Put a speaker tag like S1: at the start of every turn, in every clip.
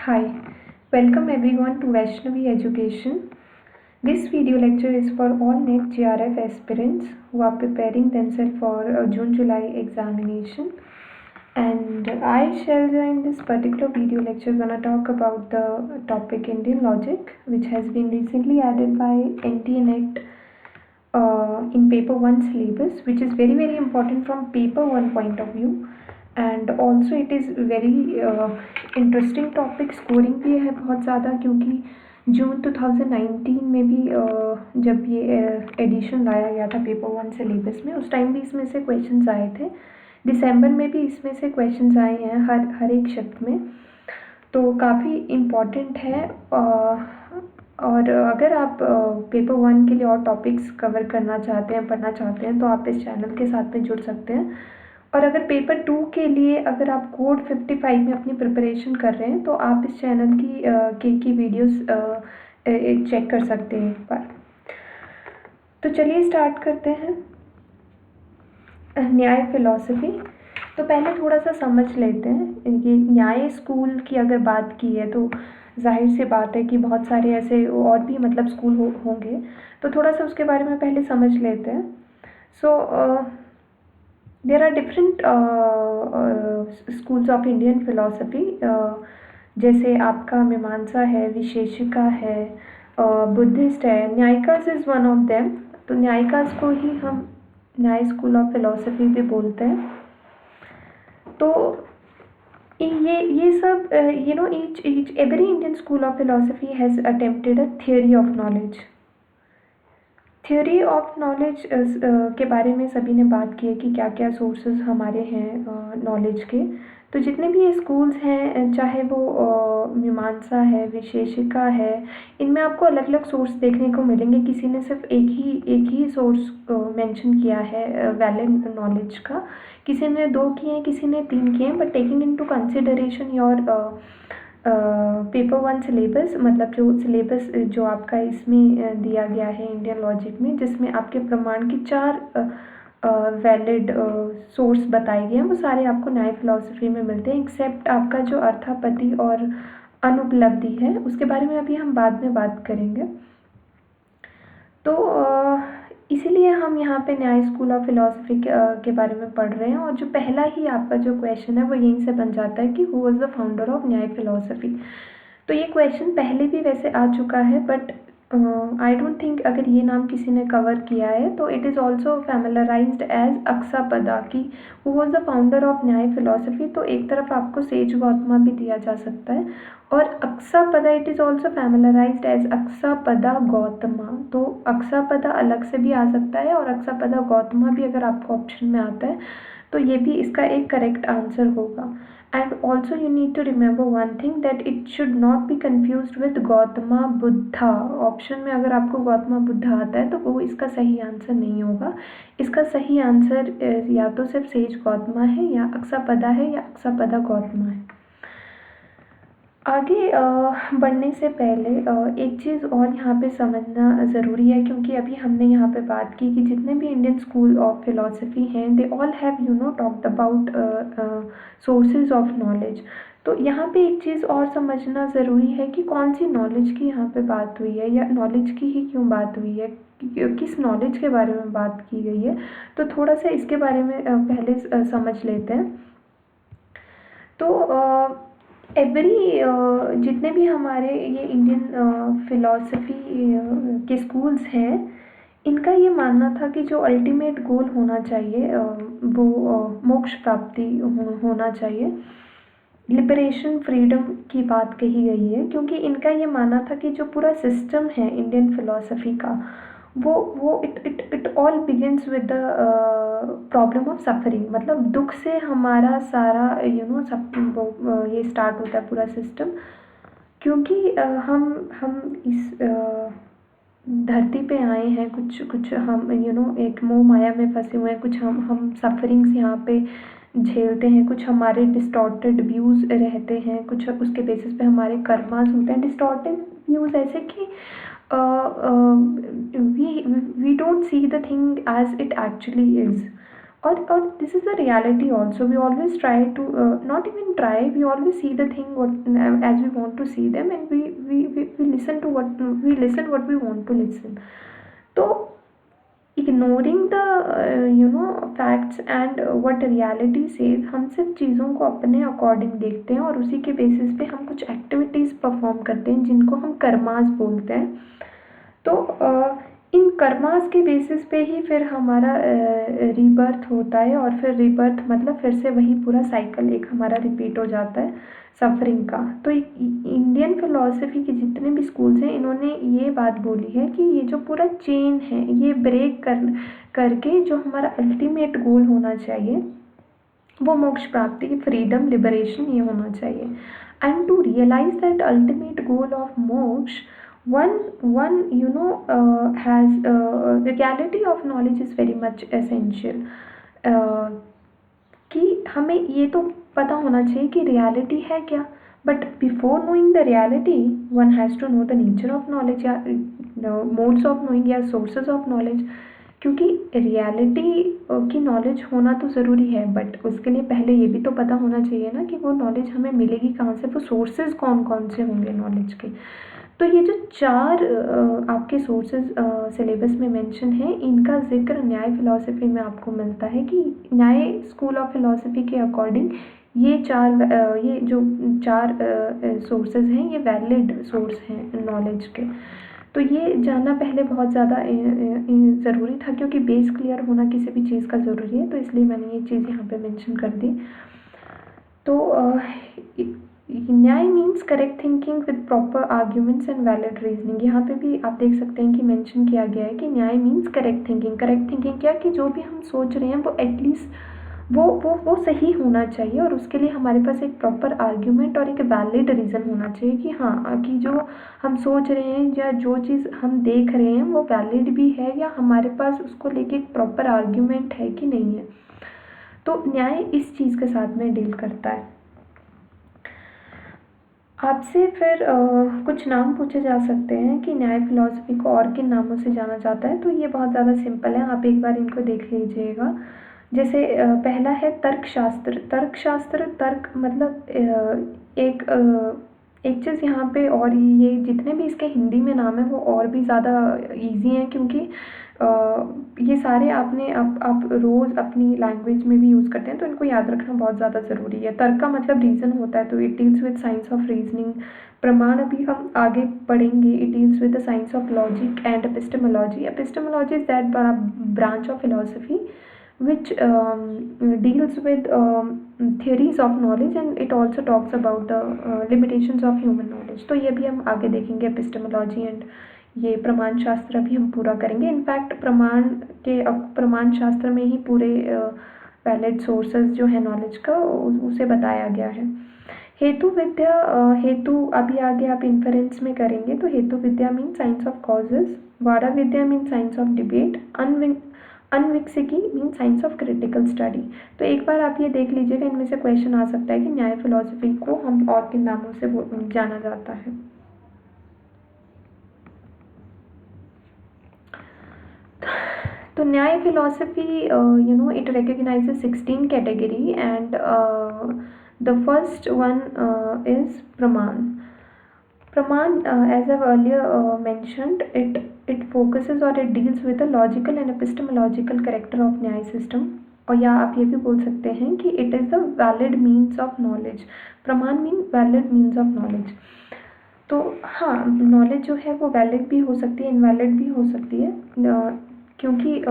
S1: Hi, welcome everyone to Vaishnavi Education. This video lecture is for all NET JRF aspirants who are preparing themselves for June-July examination. And I shall in this particular video lecture gonna talk about the topic Indian logic, which has been recently added by NTA NET in paper 1 syllabus, which is very important from paper 1 point of view. And also it is very interesting topic, scoring भी है बहुत ज़्यादा, क्योंकि जून 2019 में भी जब ये addition लाया गया था पेपर 1 सिलेबस में, उस टाइम भी इसमें से क्वेश्चंस आए थे। दिसंबर में भी इसमें से क्वेश्चंस आए हैं हर एक शिफ्ट में, तो काफ़ी इम्पॉर्टेंट है। और अगर आप पेपर 1 के लिए और टॉपिक्स कवर करना चाहते हैं, पढ़ना चाहते हैं, तो आप इस चैनल के साथ में जुड़ सकते हैं। और अगर पेपर 2 के लिए अगर आप कोड 55 में अपनी प्रिपरेशन कर रहे हैं, तो आप इस चैनल की वीडियोस चेक कर सकते हैं एक बार। तो चलिए स्टार्ट करते हैं। न्याय फिलॉसफी। तो पहले थोड़ा सा समझ लेते हैं। ये न्याय स्कूल की अगर बात की है तो जाहिर सी बात है कि बहुत सारे ऐसे और भी मतलब स्कूल होंगे, तो थोड़ा सा उसके बारे में पहले समझ लेते हैं। There are different schools of Indian philosophy, जैसे आपका मीमांसा है, विशेषिका है, बुद्धिस्ट है, Naiyayikas is one of them. तो न्यायिकास को ही हम न्याय स्कूल ऑफ फिलॉसफी भी बोलते हैं। तो ये सब each every Indian school of philosophy has attempted a theory of knowledge. Theory of knowledge के बारे में सभी ने बात की है कि क्या क्या सोर्सेज हमारे हैं नॉलेज के। तो जितने भी ये स्कूल्स हैं, चाहे वो मीमांसा है, विशेषिका है, इनमें आपको अलग अलग सोर्स देखने को मिलेंगे। किसी ने सिर्फ एक ही सोर्स मेंशन किया है वैलिड नॉलेज का, किसी ने 2 किए हैं, किसी ने 3 किए हैं। But taking into consideration your paper 1 syllabus, मतलब जो सिलेबस जो आपका इसमें दिया गया है इंडियन लॉजिक में, जिसमें आपके प्रमाण की 4 वैलिड सोर्स बताए गए हैं, वो सारे आपको न्याय फिलॉसफी में मिलते हैं, एक्सेप्ट आपका जो अर्थापत्ति और अनुपलब्धि है, उसके बारे में अभी हम बाद में बात करेंगे। तो इसीलिए हम यहाँ पे न्याय स्कूल ऑफ फिलॉसफी के बारे में पढ़ रहे हैं। और जो पहला ही आपका जो क्वेश्चन है वो यहीं से बन जाता है कि who was the founder of न्याय फिलॉसफी। तो ये क्वेश्चन पहले भी वैसे आ चुका है, बट आई डोंट थिंक अगर ये नाम किसी ने कवर किया है तो इट इज़ ऑल्सो फैमिलराइज्ड एज अक्सापदा की who was the founder of न्याय फिलॉसफी। तो एक तरफ आपको सेज गौतमा भी दिया जा सकता है, और अक्सापदा it is also फैमिलराइज्ड as अक्सापदा Gautama. तो अक्सापदा अलग से भी आ सकता है, और अक्सापदा गौतमा भी अगर आपको ऑप्शन में आता है तो ये भी इसका एक करेक्ट आंसर होगा। And also you need to remember one thing, that it should not be confused with Gautama Buddha. Option में अगर आपको गौतमा बुद्धा आता है तो वो इसका सही आंसर नहीं होगा। इसका सही आंसर या तो सिर्फ सेज गौतमा है, या अक्सापदा है, या अक्सापदा गौतमा है। आगे बढ़ने से पहले एक चीज़ और यहाँ पे समझना ज़रूरी है, क्योंकि अभी हमने यहाँ पे बात की कि जितने भी इंडियन स्कूल ऑफ फिलॉसफी हैं, they all have talked about sources of knowledge. तो यहाँ पे एक चीज़ और समझना ज़रूरी है कि कौन सी नॉलेज की यहाँ पे बात हुई है, या नॉलेज की ही क्यों बात हुई है, किस नॉलेज के बारे में बात की गई है। तो थोड़ा सा इसके बारे में पहले समझ लेते हैं। तो जितने भी हमारे ये इंडियन फिलॉसफी के स्कूल्स हैं, इनका ये मानना था कि जो अल्टीमेट गोल होना चाहिए वो मोक्ष प्राप्ति होना चाहिए, लिबरेशन, फ्रीडम की बात कही गई है। क्योंकि इनका ये मानना था कि जो पूरा सिस्टम है इंडियन फिलॉसफी का, वो it all begins with the problem of suffering. मतलब दुख से हमारा सारा सब ये स्टार्ट होता है पूरा सिस्टम। क्योंकि हम इस धरती पे आए हैं, कुछ हम एक मोह माया में फंसे हुए हैं, कुछ हम सफरिंग्स यहाँ पे झेलते हैं, कुछ हमारे डिस्टॉर्टेड व्यूज़ रहते हैं, कुछ उसके बेसिस पे हमारे कर्मास होते हैं। डिस्टॉर्टेड व्यूज़ ऐसे कि we don't see the thing as it actually is। और this is the reality also. We always try to not even try, we always see the thing what as we want to see them, and we listen to what we want to listen. तो ignoring the facts and what reality says, हम सिर्फ चीज़ों को अपने according देखते हैं और उसी के बेसिस पे हम कुछ एक्टिविटीज़ परफॉर्म करते हैं जिनको हम कर्मास बोलते हैं। तो इन कर्मास के बेसिस पे ही फिर हमारा रीबर्थ होता है, और फिर रीबर्थ मतलब फिर से वही पूरा साइकिल एक हमारा रिपीट हो जाता है सफरिंग का। तो इंडियन फिलॉसफी के जितने भी स्कूल्स हैं, इन्होंने ये बात बोली है कि ये जो पूरा चेन है ये ब्रेक करके जो हमारा अल्टीमेट गोल होना चाहिए वो मोक्ष प्राप्ति, फ्रीडम, लिबरेशन ये होना चाहिए। And to realise that ultimate goal of moksha, one has the reality of knowledge is very much essential। कि हमें ये तो पता होना चाहिए कि रियलिटी है क्या, but before knowing the reality one has to know the nature of knowledge या मोड्स ऑफ नोइंग या सोर्सेज ऑफ नॉलेज। क्योंकि रियलिटी की नॉलेज होना तो ज़रूरी है, बट उसके लिए पहले ये भी तो पता होना चाहिए ना कि वो नॉलेज हमें मिलेगी कहाँ से, वो सोर्सेज कौन कौन से होंगे नॉलेज के। तो ये जो 4 आपके सोर्सेज सिलेबस में मेंशन है, इनका जिक्र न्याय फिलॉसफी में आपको मिलता है कि न्याय स्कूल ऑफ फिलॉसफी के अकॉर्डिंग ये जो 4 सोर्सेज हैं ये वैलिड सोर्स हैं नॉलेज के। तो ये जानना पहले बहुत ज़्यादा ज़रूरी था, क्योंकि बेस क्लियर होना किसी भी चीज़ का ज़रूरी है, तो इसलिए मैंने ये चीज़ यहाँ पे मेंशन कर दी। तो न्याय means correct thinking with proper arguments and valid reasoning. यहाँ पे भी आप देख सकते हैं कि मेंशन किया गया है कि न्याय means correct thinking. Correct thinking क्या, कि जो भी हम सोच रहे हैं वो एटलीस्ट वो सही होना चाहिए, और उसके लिए हमारे पास एक प्रॉपर आर्ग्यूमेंट और एक वैलिड रीज़न होना चाहिए कि हाँ, कि जो हम सोच रहे हैं या जो चीज़ हम देख रहे हैं वो वैलिड भी है, या हमारे पास उसको लेके एक प्रॉपर आर्ग्यूमेंट है कि नहीं है। तो न्याय इस चीज़ के साथ में डील करता है। आपसे फिर कुछ नाम पूछे जा सकते हैं कि न्याय फिलॉसफी को और किन नामों से जाना जाता है। तो ये बहुत ज़्यादा सिंपल है, आप एक बार इनको देख लीजिएगा। जैसे पहला है तर्कशास्त्र। तर्कशास्त्र, तर्क मतलब एक चीज़ यहाँ पे, और ये जितने भी इसके हिंदी में नाम है वो और भी ज़्यादा इजी हैं, क्योंकि ये सारे आप रोज़ अपनी लैंग्वेज में भी यूज़ करते हैं, तो इनको याद रखना बहुत ज़्यादा ज़रूरी है। तर्क का मतलब रीज़न होता है, तो it deals with science of reasoning. प्रमाण अभी हम आगे पढ़ेंगे, it deals with the science of logic and epistemology. Epistemology is that branch of philosophy which deals with theories of knowledge, and it also talks about the limitations of human knowledge। तो ये भी हम आगे देखेंगे epistemology, and ये प्रमाण शास्त्र भी हम पूरा करेंगे। इनफैक्ट प्रमाण शास्त्र में ही पूरे वैलिड सोर्सेज जो है नॉलेज का उसे बताया गया है। हेतु विद्या, हेतु अभी आगे आप इन्फरेंस में करेंगे, तो hetu vidya mean science of causes. Vada vidya mean science of debate. Anvikshiki mean science of critical study. तो एक बार आप ये देख लीजिएगा, इनमें से क्वेश्चन आ सकता है कि न्याय फिलॉसफी को हम और किन नामों से जाना जाता है। तो न्याय philosophy it recognises 16 category, and the first one is प्रमाण। Praman, as I've earlier mentioned, it focuses or it deals with the logical and epistemological character of न्याय system। और या आप ये भी बोल सकते हैं कि it is the valid means of knowledge। प्रमाण mean valid means of knowledge। तो हाँ, नॉलेज जो है वो वैलिड भी हो सकती है, इनवैलिड भी हो सकती है, क्योंकि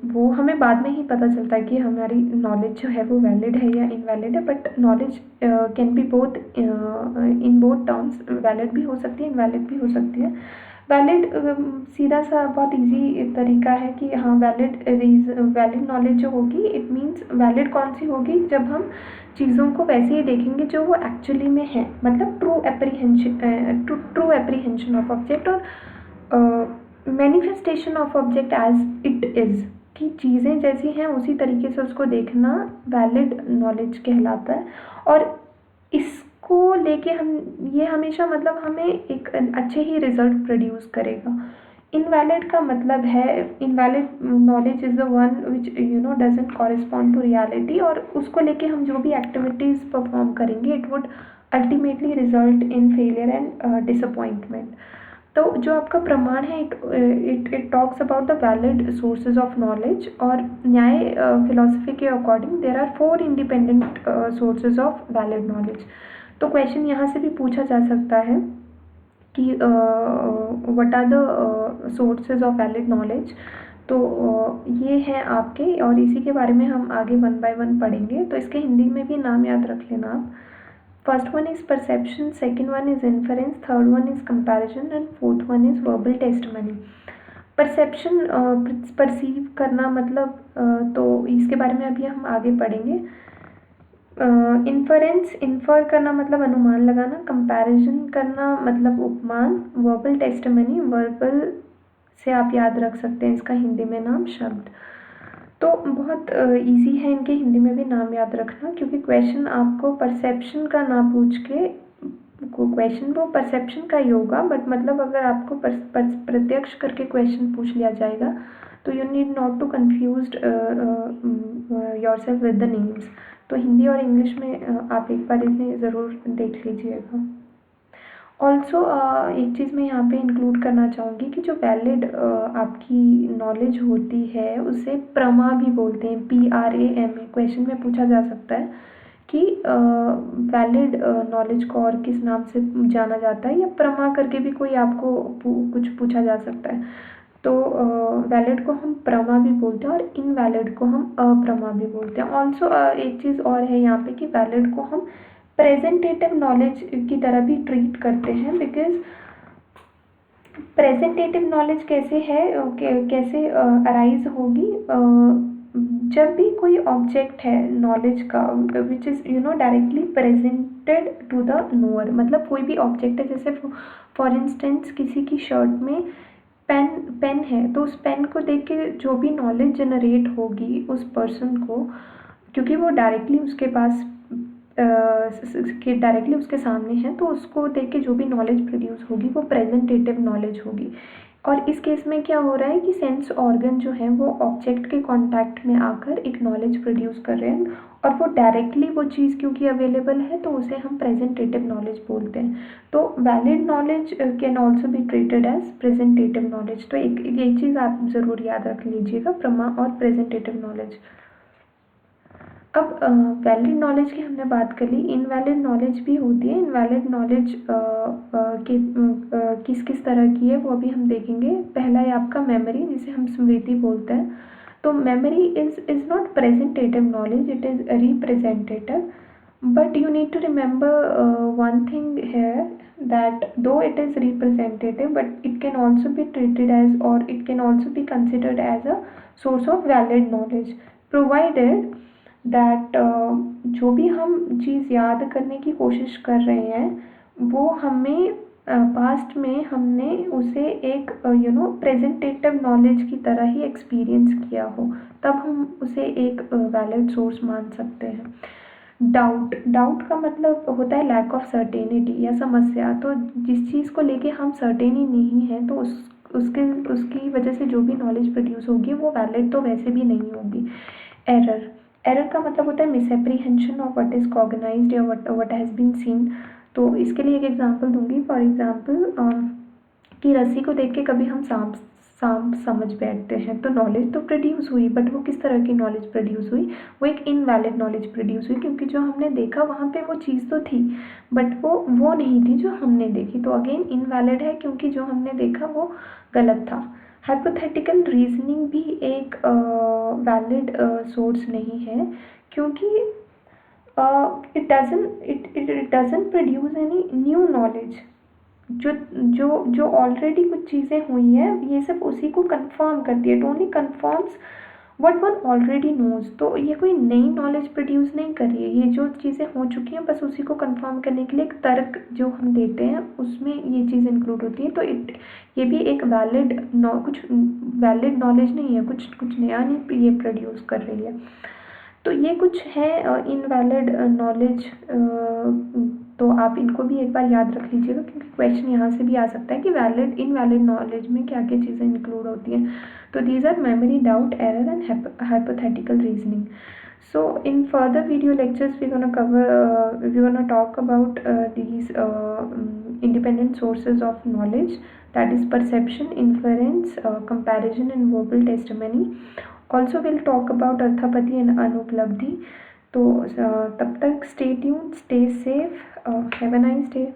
S1: वो हमें बाद में ही पता चलता है कि हमारी नॉलेज जो है वो वैलिड है या इनवैलिड है। But knowledge can be both in both terms, valid भी हो सकती है, इनवैलिड भी हो सकती है। वैलिड सीधा सा बहुत इजी तरीका है कि हाँ, वैलिड नॉलेज जो होगी, इट मीन्स वैलिड कौन सी होगी, जब हम चीज़ों को वैसे ही देखेंगे जो वो एक्चुअली में है, मतलब ट्रू एप्रीहेंशन ऑफ ऑब्जेक्ट, और manifestation of object as it is, कि चीज़ें जैसी हैं उसी तरीके से उसको देखना वैलिड नॉलेज कहलाता है। और इसको लेके हम ये हमेशा मतलब हमें एक अच्छे ही रिजल्ट प्रोड्यूस करेगा, इनवैलिड का मतलब है, invalid knowledge is the one which doesn't correspond to reality, और उसको लेके हम जो भी एक्टिविटीज़ परफॉर्म करेंगे it would ultimately result in failure and disappointment. तो जो आपका प्रमाण है it talks about the valid sources of knowledge, और न्याय फिलोसफी के according there are 4 independent sources of valid knowledge. तो क्वेश्चन यहाँ से भी पूछा जा सकता है कि what are the sources of valid knowledge. तो ये हैं आपके, और इसी के बारे में हम आगे 1 बाय 1 पढ़ेंगे। तो इसके हिंदी में भी नाम याद रख लेना आप। First one is perception, second one is inference, third one is comparison and fourth one is verbal testimony. Perception perceive करना मतलब तो इसके बारे में अभी हम आगे पढ़ेंगे। इन्फरेंस इन्फर करना मतलब अनुमान लगाना, कंपैरिजन करना मतलब उपमान, वर्बल टेस्टिमनी वर्बल से आप याद रख सकते हैं इसका हिंदी में नाम शब्द। तो बहुत इजी है इनके हिंदी में भी नाम याद रखना, क्योंकि क्वेश्चन आपको परसेप्शन का ना पूछ के, क्वेश्चन वो परसेप्शन का ही होगा, बट मतलब अगर आपको प्रत्यक्ष करके क्वेश्चन पूछ लिया जाएगा तो you need not to confuse yourself with the names. तो हिंदी और इंग्लिश में आप एक बार इन्हें ज़रूर देख लीजिएगा। ऑल्सो एक चीज़ मैं यहाँ पे इंक्लूड करना चाहूँगी कि जो वैलिड आपकी नॉलेज होती है उसे प्रमा भी बोलते हैं, PRAMA। क्वेश्चन में पूछा जा सकता है कि वैलिड नॉलेज को और किस नाम से जाना जाता है, या प्रमा करके भी कोई आपको कुछ पूछा जा सकता है। तो वैलिड को हम प्रमा भी बोलते हैं और इनवैलिड को हम अप्रमा भी बोलते हैं। ऑल्सो एक चीज़ और है यहाँ पे कि वैलिड को हम प्रेजेंटेटिव नॉलेज की तरह भी ट्रीट करते हैं, बिकॉज प्रेजेंटेटिव नॉलेज कैसे है, कैसे अराइज होगी, जब भी कोई ऑब्जेक्ट है नॉलेज का which is directly presented to the knower. मतलब कोई भी ऑब्जेक्ट है, जैसे फॉर इंस्टेंस किसी की शर्ट में पेन है, तो उस पेन को देख के जो भी नॉलेज जनरेट होगी उस पर्सन को, क्योंकि वो डायरेक्टली उसके पास डायरेक्टली उसके सामने है, तो उसको देख के जो भी नॉलेज प्रोड्यूस होगी वो प्रेजेंटेटिव नॉलेज होगी। और इस केस में क्या हो रहा है कि सेंस ऑर्गन जो है वो ऑब्जेक्ट के कांटेक्ट में आकर एक नॉलेज प्रोड्यूस कर रहे हैं, और वो डायरेक्टली वो चीज़ क्योंकि अवेलेबल है तो उसे हम प्रेजेंटेटिव नॉलेज बोलते हैं। तो valid knowledge can also be treated as presentative knowledge. तो एक चीज़ आप ज़रूर याद रख लीजिएगा, प्रमा और प्रेजेंटेटिव नॉलेज। अब वैलिड नॉलेज की हमने बात कर ली, इनवैलिड नॉलेज भी होती है। इनवैलिड नॉलेज किस किस तरह की है वो अभी हम देखेंगे। पहला है आपका मेमोरी, जिसे हम स्मृति बोलते हैं। तो memory is not presentative knowledge, it is representative, but you need to remember one thing here, that though it is representative but it can also be treated as, or it can also be considered as a source of valid knowledge, provided that जो भी हम चीज़ याद करने की कोशिश कर रहे हैं वो हमें पास्ट में हमने उसे एक प्रेजेंटेटिव नॉलेज की तरह ही एक्सपीरियंस किया हो, तब हम उसे एक वैलिड सोर्स मान सकते हैं। डाउट का मतलब होता है लैक ऑफ सर्टेनिटी या समस्या। तो जिस चीज़ को लेके हम सर्टेन ही नहीं है तो उसकी वजह से जो भी नॉलेज प्रोड्यूस होगी वो वैलिड तो वैसे भी नहीं होगी। एरर का मतलब होता है मिसएप्रीहेंशन ऑफ व्हाट इज़ कॉग्नाइज्ड या व्हाट हैज़ बीन सीन। तो इसके लिए एक एग्जांपल दूंगी। फॉर एग्जांपल कि रस्सी को देख के कभी हम सांप समझ बैठते हैं, तो नॉलेज तो प्रोड्यूस हुई, बट वो किस तरह की नॉलेज प्रोड्यूस हुई, वो एक इनवैलिड नॉलेज प्रोड्यूस हुई, क्योंकि जो हमने देखा वहाँ पे वो चीज़ तो थी बट वो नहीं थी जो हमने देखी। तो अगेन इनवैलिड है क्योंकि जो हमने देखा वो गलत था। हाइपोथेटिकल रीजनिंग भी एक वैलिड सोर्स नहीं है, क्योंकि it doesn't produce any new knowledge. जो ऑलरेडी कुछ चीज़ें हुई हैं ये सब उसी को कंफर्म करती है। It only confirms what one already knows. तो ये कोई नई नॉलेज प्रोड्यूस नहीं कर रही है, ये जो चीज़ें हो चुकी हैं बस उसी को कंफर्म करने के लिए एक तर्क जो हम देते हैं उसमें ये चीज़ इंक्लूड होती है। तो ये भी एक कुछ वैलिड नॉलेज नहीं है, कुछ नया नहीं ये प्रोड्यूस कर रही है। तो ये कुछ है इनवैलिड नॉलेज, तो आप इनको भी एक बार याद रख लीजिएगा, क्योंकि क्वेश्चन यहाँ से भी आ सकता है कि वैलिड इनवैलिड नॉलेज में क्या क्या चीज़ें इंक्लूड होती हैं। तो these are memory, doubt, error and hypothetical reasoning. So in further video lectures we're gonna talk about these independent sources of knowledge, that is perception, inference, comparison and verbal testimony. Also we'll talk about अर्थापत्ति and अनुपलब्धि. तो तब तक stay tuned, stay safe, have a nice day.